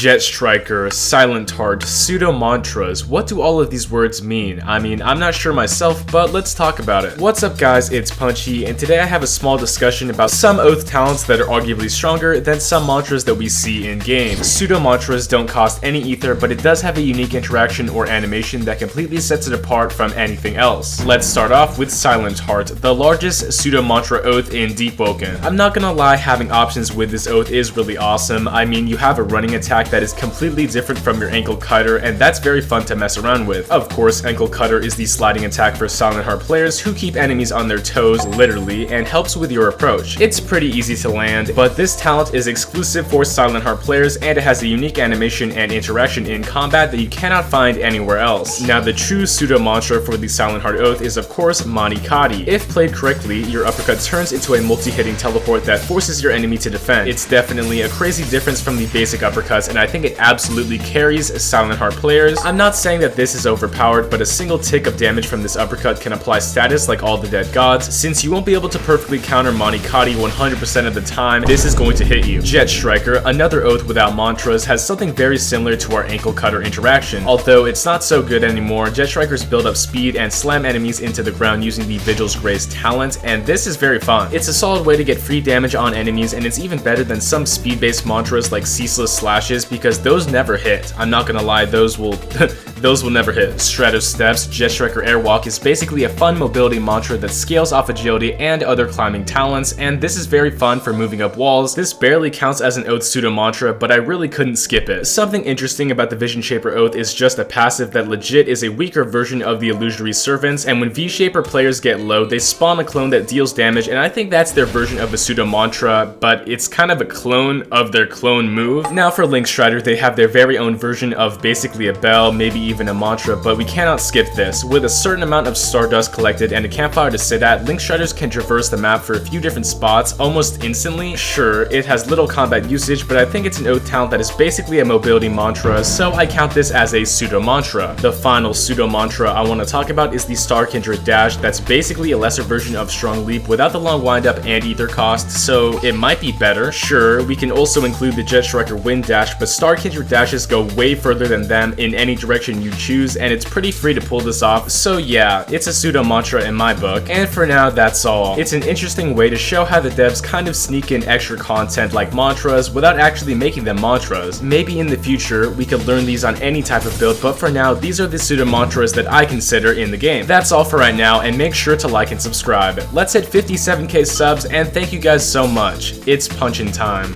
Jet Striker, Silent Heart, Pseudo-Mantras. What do all of these words mean? I mean, I'm not sure myself, but let's talk about it. What's up guys, it's Punchy, and today I have a small discussion about some oath talents that are arguably stronger than some mantras that we see in games. Pseudo-Mantras don't cost any ether, but it does have a unique interaction or animation that completely sets it apart from anything else. Let's start off with Silent Heart, the largest pseudo-mantra oath in Deepwoken. I'm not gonna lie, having options with this oath is really awesome. I mean, you have a running attack that is completely different from your ankle cutter, and that's very fun to mess around with. Of course, ankle cutter is the sliding attack for Silent Heart players who keep enemies on their toes, literally, and helps with your approach. It's pretty easy to land, but this talent is exclusive for Silent Heart players, and it has a unique animation and interaction in combat that you cannot find anywhere else. Now, the true pseudo-mantra for the Silent Heart oath is of course Manikari. If played correctly, your uppercut turns into a multi-hitting teleport that forces your enemy to defend. It's definitely a crazy difference from the basic uppercuts, and I think it absolutely carries Silent Heart players. I'm not saying that this is overpowered, but a single tick of damage from this uppercut can apply status like all the dead gods. Since you won't be able to perfectly counter Manikari 100% of the time, this is going to hit you. Jet Striker, another oath without mantras, has something very similar to our ankle cutter interaction. Although it's not so good anymore, Jet Strikers build up speed and slam enemies into the ground using the Vigil's Grace talent, and this is very fun. It's a solid way to get free damage on enemies, and it's even better than some speed-based mantras like Ceaseless Slashes, because those never hit. I'm not gonna lie, those will those will never hit. Strato Steps, Jet Striker Airwalk is basically a fun mobility mantra that scales off agility and other climbing talents, and this is very fun for moving up walls. This barely counts as an oath pseudo mantra, but I really couldn't skip it. Something interesting about the Vision Shaper oath is just a passive that legit is a weaker version of the Illusory Servants, and when V-Shaper players get low, they spawn a clone that deals damage, and I think that's their version of a pseudo mantra, but it's kind of a clone of their clone move. Now for Link Strider, they have their very own version of basically a bell, maybe even a mantra, but we cannot skip this. With a certain amount of Stardust collected and a campfire to sit at, Link Striders can traverse the map for a few different spots almost instantly. Sure, it has little combat usage, but I think it's an oath talent that is basically a mobility mantra, so I count this as a pseudo mantra. The final pseudo mantra I want to talk about is the Star Kindred Dash. That's basically a lesser version of Strong Leap without the long windup and ether cost, so it might be better. Sure, we can also include the Jet Striker Wind Dash, but Star Kindred Dashes go way further than them in any direction you choose, and it's pretty free to pull this off, so yeah, it's a pseudo mantra in my book. And for now, that's all. It's an interesting way to show how the devs kind of sneak in extra content like mantras without actually making them mantras. Maybe in the future, we could learn these on any type of build, but for now, these are the pseudo mantras that I consider in the game. That's all for right now, and make sure to like and subscribe. Let's hit 57k subs, and thank you guys so much. It's punchin' time.